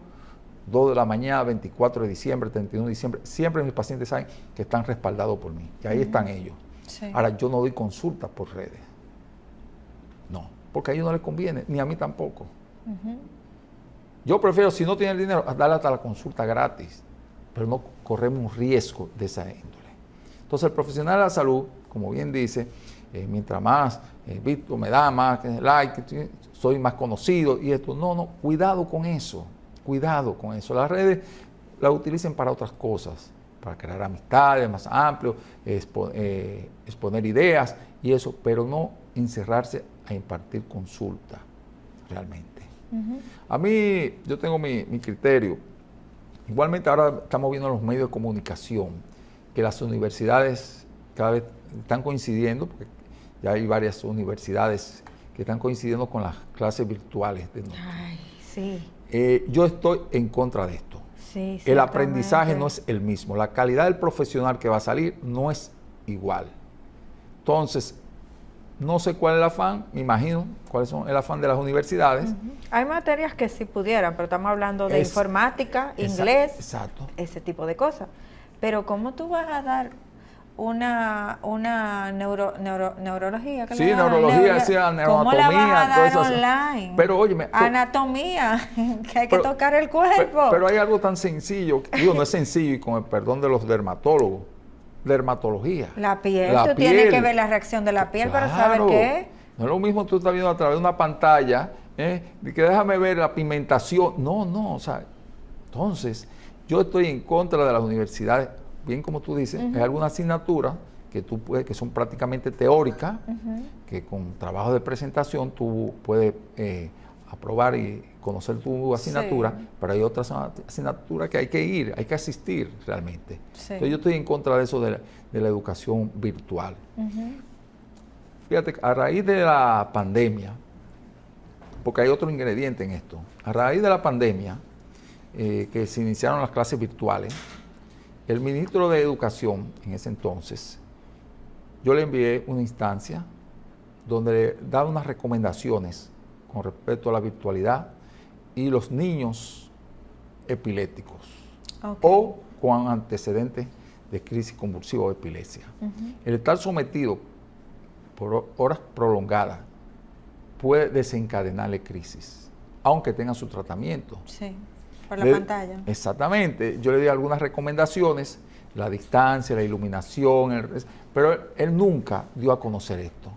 2 de la mañana, 24 de diciembre, 31 de diciembre, siempre mis pacientes saben que están respaldados por mí, que ahí están ellos. Sí. Ahora, yo no doy consultas por redes. No, porque a ellos no les conviene, ni a mí tampoco. Yo prefiero, si no tienen dinero, darle hasta la consulta gratis, pero no corremos un riesgo de esa índole. Entonces, el profesional de la salud, como bien dice, mientras más visto me da, más like, soy más conocido y esto. No, cuidado con eso, cuidado con eso. Las redes las utilicen para otras cosas, para crear amistades más amplios, exponer ideas y eso, pero no encerrarse a impartir consulta realmente. A mí, yo tengo mi criterio. Igualmente ahora estamos viendo en los medios de comunicación que las universidades cada vez están coincidiendo, porque ya hay varias universidades que están coincidiendo con las clases virtuales de nosotros. Ay, sí. Yo estoy en contra de esto. Sí, el aprendizaje no es el mismo, la calidad del profesional que va a salir no es igual. Entonces, no sé cuál es el afán, me imagino cuáles son el afán de las universidades. Hay materias que sí pudieran, pero estamos hablando de informática, inglés, ese tipo de cosas. Pero ¿cómo tú vas a dar una neurología? Sí, neurología, ¿Cómo la vas a dar cosas online? Pero óyeme, anatomía, que hay que tocar el cuerpo. Pero hay algo tan sencillo, digo, no es sencillo, y con el perdón de los dermatólogos, dermatología. La piel, tú tienes que ver la reacción de la piel para saber qué. No es lo mismo tú estás viendo a través de una pantalla, de que déjame ver la pigmentación. No, o sea, entonces, yo estoy en contra de las universidades, bien como tú dices, hay algunas asignaturas que son prácticamente teóricas, que con trabajo de presentación tú puedes aprobar y conocer tu asignatura, pero hay otras asignaturas que hay que ir, hay que asistir realmente. Entonces yo estoy en contra de eso de la educación virtual. Fíjate, a raíz de la pandemia, porque hay otro ingrediente en esto, a raíz de la pandemia, que se iniciaron las clases virtuales, el ministro de Educación en ese entonces, yo le envié una instancia donde le daba unas recomendaciones con respecto a la virtualidad y los niños epilépticos o con antecedentes de crisis convulsiva o epilepsia. El estar sometido por horas prolongadas puede desencadenarle crisis, aunque tenga su tratamiento. Sí, por la pantalla. Exactamente. Yo le di algunas recomendaciones, la distancia, la iluminación, pero él nunca dio a conocer esto.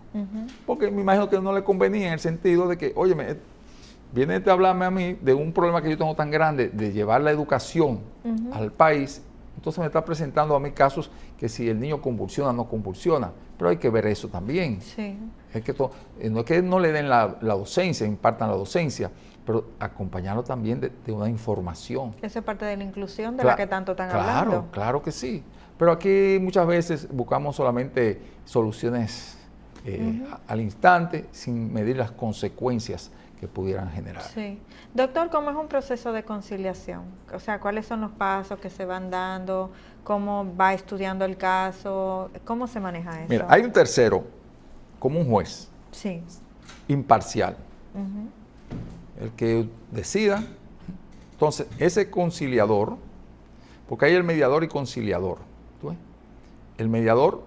Porque me imagino que no le convenía en el sentido de que, óyeme, viene a hablarme a mí de un problema que yo tengo tan grande, de llevar la educación al país, entonces me está presentando a mí casos que si el niño convulsiona o no convulsiona, pero hay que ver eso también. Sí. Es que no es que no le den la docencia, impartan la docencia, pero acompañarlo también de una información. Eso es parte de la inclusión de la que tanto están hablando. Claro que sí. Pero aquí muchas veces buscamos solamente soluciones al instante, sin medir las consecuencias que pudieran generar. Sí. Doctor, ¿cómo es un proceso de conciliación? O sea, ¿cuáles son los pasos que se van dando? ¿Cómo va estudiando el caso? ¿Cómo se maneja eso? Mira, hay un tercero, como un juez, imparcial, el que decida. Entonces, ese conciliador, porque hay el mediador y conciliador. ¿Tú ves? El mediador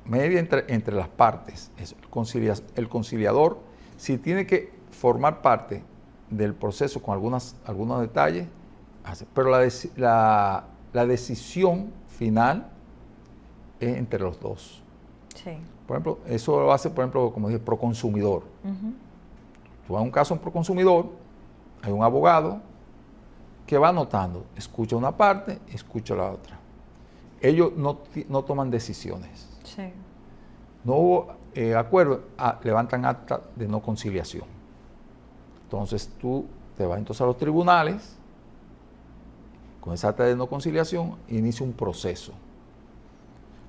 media entre las partes. El conciliador, si tiene que formar parte del proceso con algunos detalles, pero la decisión final es entre los dos. Sí. Por ejemplo, eso lo hace, por ejemplo, como dije, proconsumidor. Tú vas a un caso en proconsumidor, hay un abogado que va anotando, escucha una parte, escucha la otra. Ellos no toman decisiones. Sí. No hubo acuerdo, levantan acta de no conciliación. Entonces tú te vas entonces a los tribunales, con esa acta de no conciliación, inicia un proceso.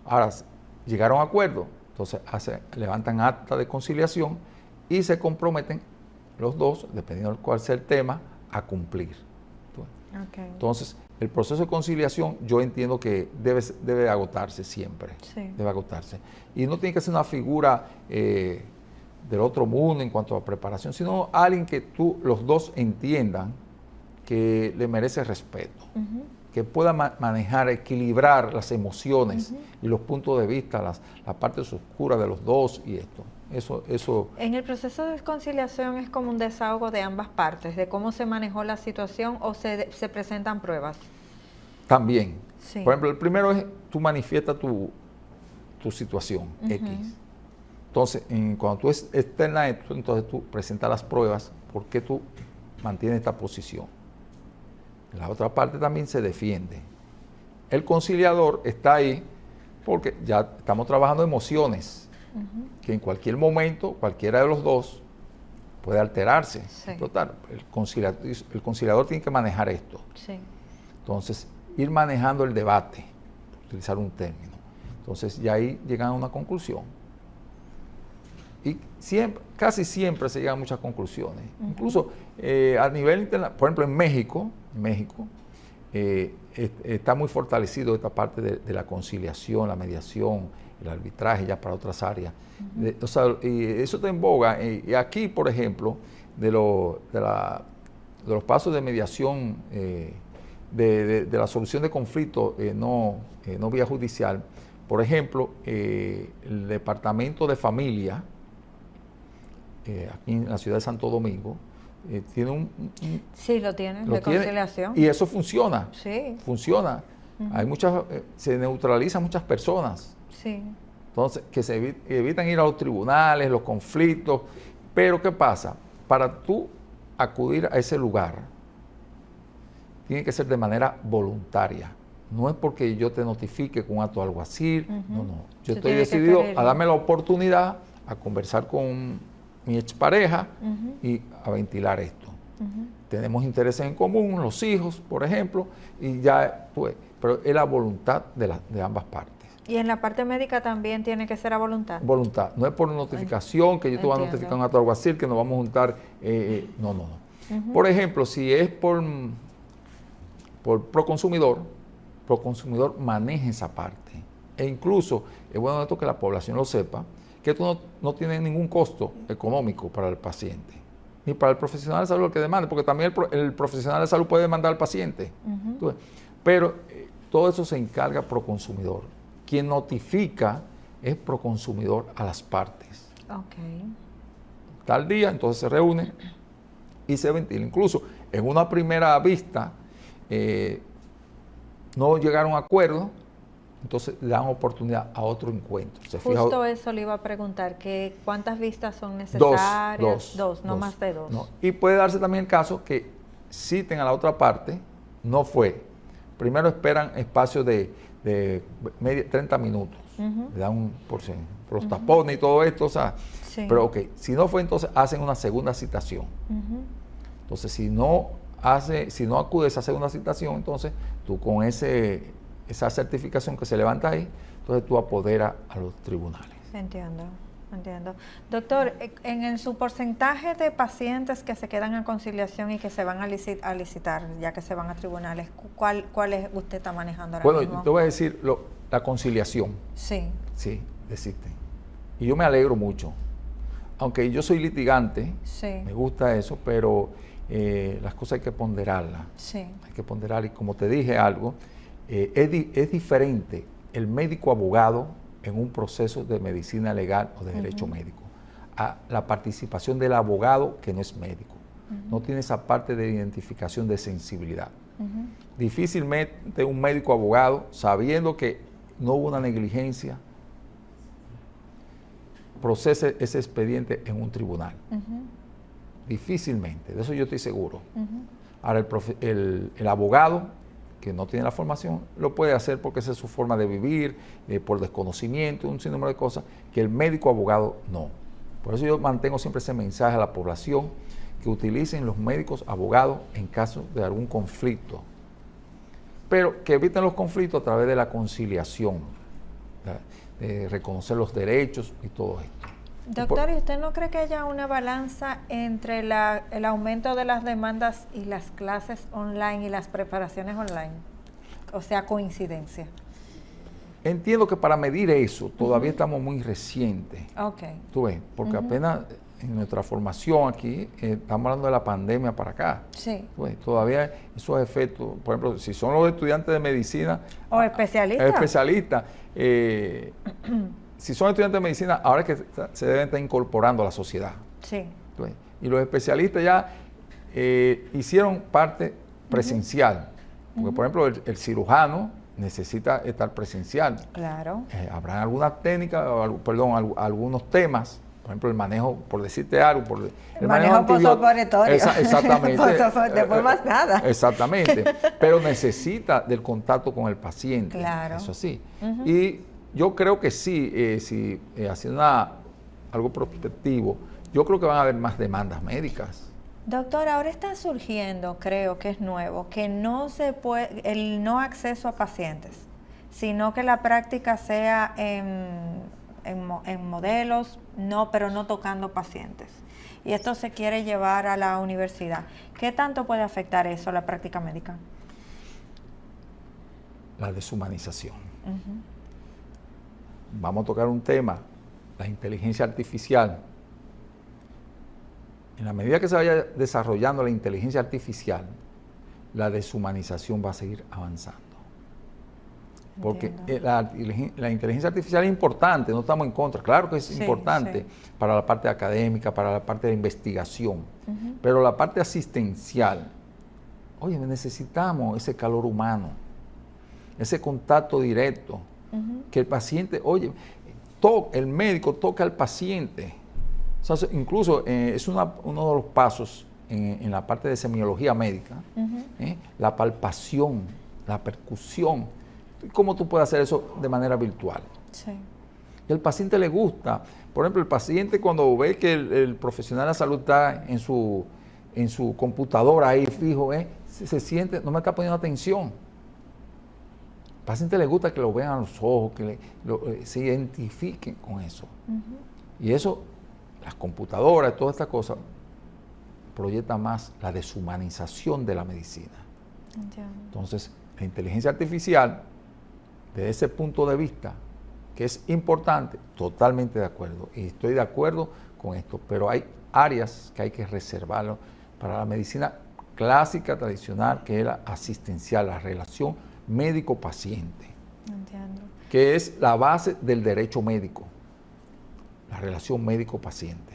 Ahora, llegaron a acuerdo, entonces levantan acta de conciliación y se comprometen los dos, dependiendo de cuál sea el tema, a cumplir. Entonces, el proceso de conciliación yo entiendo que debe agotarse siempre. Sí. Debe agotarse. Y no tiene que ser una figura del otro mundo en cuanto a preparación, sino alguien que los dos entiendan que le merece respeto, que pueda manejar, equilibrar las emociones y los puntos de vista, las partes oscuras de los dos y esto. Eso. En el proceso de conciliación es como un desahogo de ambas partes, de cómo se manejó la situación o se presentan pruebas. También. Sí. Por ejemplo, el primero es tú manifiestas tu situación X. Entonces, cuando tú externas esto, entonces tú presentas las pruebas por qué tú mantienes esta posición. La otra parte también se defiende. El conciliador está ahí porque ya estamos trabajando emociones, que en cualquier momento, cualquiera de los dos puede alterarse. Sí. Explotar. El conciliador tiene que manejar esto. Sí. Entonces, ir manejando el debate, utilizar un término. Entonces, ya ahí llegan a una conclusión. Y casi siempre se llegan a muchas conclusiones. Incluso a nivel internacional, por ejemplo, en México está muy fortalecido esta parte de la conciliación, la mediación, el arbitraje ya para otras áreas. O sea, y eso está en boga. Y aquí, por ejemplo, de los pasos de mediación, de la solución de conflictos no vía judicial, por ejemplo, el Departamento de Familia, aquí en la ciudad de Santo Domingo, tiene sí, lo tiene, de conciliación. Y eso funciona. Sí. Funciona. Hay se neutralizan muchas personas. Sí. Entonces, que se evitan ir a los tribunales, los conflictos. Pero, ¿qué pasa? Para tú acudir a ese lugar, tiene que ser de manera voluntaria. No es porque yo te notifique con un acto alguacil, no. Yo estoy decidido a darme la oportunidad a conversar con mi expareja y a ventilar esto. Tenemos intereses en común, los hijos, por ejemplo, y ya, pues, pero es la voluntad de ambas partes. ¿Y en la parte médica también tiene que ser a voluntad? Voluntad. No es por notificación, que yo te voy a notificar un acto alguacil, que nos vamos a juntar. No. Por ejemplo, si es por Proconsumidor maneja esa parte. E incluso, es bueno esto que la población lo sepa, que esto no tiene ningún costo económico para el paciente, ni para el profesional de salud el que demande, porque también el profesional de salud puede demandar al paciente. Pero todo eso se encarga Proconsumidor. Quien notifica es Proconsumidor a las partes. Tal día, entonces se reúnen y se ventila. Incluso en una primera vista no llegaron a acuerdo, entonces le dan oportunidad a otro encuentro. Justo eso le iba a preguntar, que ¿cuántas vistas son necesarias? Dos, no más de dos. No. Y puede darse también el caso que citen a la otra parte, no fue. Primero esperan espacio de 30 minutos, le dan por los tapones y todo esto, o sea, pero ok, si no fue, entonces hacen una segunda citación. Entonces, si no acude a esa segunda citación, entonces tú con esa certificación que se levanta ahí, entonces tú apoderas a los tribunales. Entiendo. Doctor, en su porcentaje de pacientes que se quedan en conciliación y que se van a licitar, ya que se van a tribunales, ¿cuál es usted está manejando ahora mismo? Bueno, te voy a decir la conciliación. Sí. Sí, existe. Y yo me alegro mucho. Aunque yo soy litigante, me gusta eso, pero las cosas hay que ponderarlas. Sí. Hay que ponderar, y como te dije algo, es diferente el médico abogado en un proceso de medicina legal o de derecho médico a la participación del abogado que no es médico. No tiene esa parte de identificación de sensibilidad. Difícilmente un médico abogado, sabiendo que no hubo una negligencia, procese ese expediente en un tribunal. Difícilmente, de eso yo estoy seguro. Ahora, el abogado que no tiene la formación, lo puede hacer porque esa es su forma de vivir, por desconocimiento, un sinnúmero de cosas, que el médico abogado no. Por eso yo mantengo siempre ese mensaje a la población, que utilicen los médicos abogados en caso de algún conflicto, pero que eviten los conflictos a través de la conciliación, de reconocer los derechos y todo esto. Doctor, ¿y usted no cree que haya una balanza entre el aumento de las demandas y las clases online y las preparaciones online? O sea, coincidencia. Entiendo que para medir eso todavía estamos muy recientes. Ok. Tú ves, porque apenas en nuestra formación aquí, estamos hablando de la pandemia para acá. Sí. Pues, todavía esos efectos, por ejemplo, si son los estudiantes de medicina o especialistas, si son estudiantes de medicina, ahora es que se deben estar incorporando a la sociedad. Sí. Pues, y los especialistas ya hicieron parte presencial, porque por ejemplo el cirujano necesita estar presencial. Claro. Habrán algunas técnicas, algunos temas, por ejemplo el manejo, por decirte algo, el manejo postoperatorio. Exactamente. Después más nada. Exactamente. Pero necesita del contacto con el paciente. Claro. Eso sí. Y yo creo que sí, si haciendo algo prospectivo, yo creo que van a haber más demandas médicas. Doctor, ahora está surgiendo, creo que es nuevo, que no se puede, el no acceso a pacientes, sino que la práctica sea en modelos, pero no tocando pacientes. Y esto se quiere llevar a la universidad. ¿Qué tanto puede afectar eso a la práctica médica? La deshumanización. Vamos a tocar un tema, la inteligencia artificial. En la medida que se vaya desarrollando la inteligencia artificial, la deshumanización va a seguir avanzando. Porque la inteligencia artificial es importante, no estamos en contra, claro que es importante para la parte académica, para la parte de investigación, pero la parte asistencial, oye, necesitamos ese calor humano, ese contacto directo, que el paciente, oye, el médico toca al paciente. O sea, incluso es uno de los pasos en la parte de semiología médica, la palpación, la percusión. ¿Cómo tú puedes hacer eso de manera virtual? Sí. Y al paciente le gusta. Por ejemplo, el paciente cuando ve que el profesional de la salud está en su computadora ahí fijo, se siente, no me está poniendo atención. Al paciente le gusta que lo vean a los ojos, que se identifiquen con eso. Y eso, las computadoras, todas estas cosas, proyectan más la deshumanización de la medicina. Entiendo. Entonces, la inteligencia artificial, desde ese punto de vista, que es importante, totalmente de acuerdo. Y estoy de acuerdo con esto, pero hay áreas que hay que reservarlo para la medicina clásica, tradicional, que es la asistencial, la relación médico-paciente. Entiendo. Que es la base del derecho médico, la relación médico-paciente.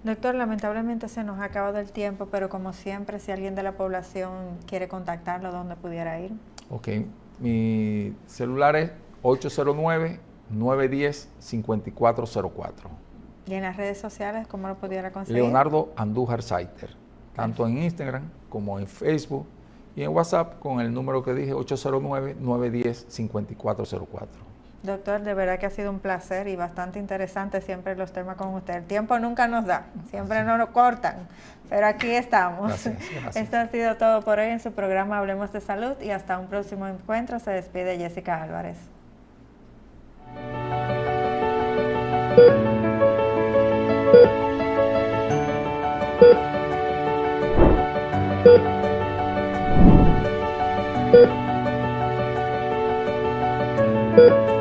Doctor, lamentablemente se nos ha acabado el tiempo, pero como siempre, si alguien de la población quiere contactarlo, ¿dónde pudiera ir? Ok, mi celular es 809-910-5404. ¿Y en las redes sociales cómo lo pudiera conseguir? Leonardo Andújar Saiter, tanto en Instagram como en Facebook y en WhatsApp con el número que dije, 809-910-5404. Doctor, de verdad que ha sido un placer y bastante interesante siempre los temas con usted. El tiempo nunca nos da, siempre nos lo cortan, pero aquí estamos. Gracias. Esto ha sido todo por hoy en su programa Hablemos de Salud y hasta un próximo encuentro. Se despide Jessica Álvarez. Thank you.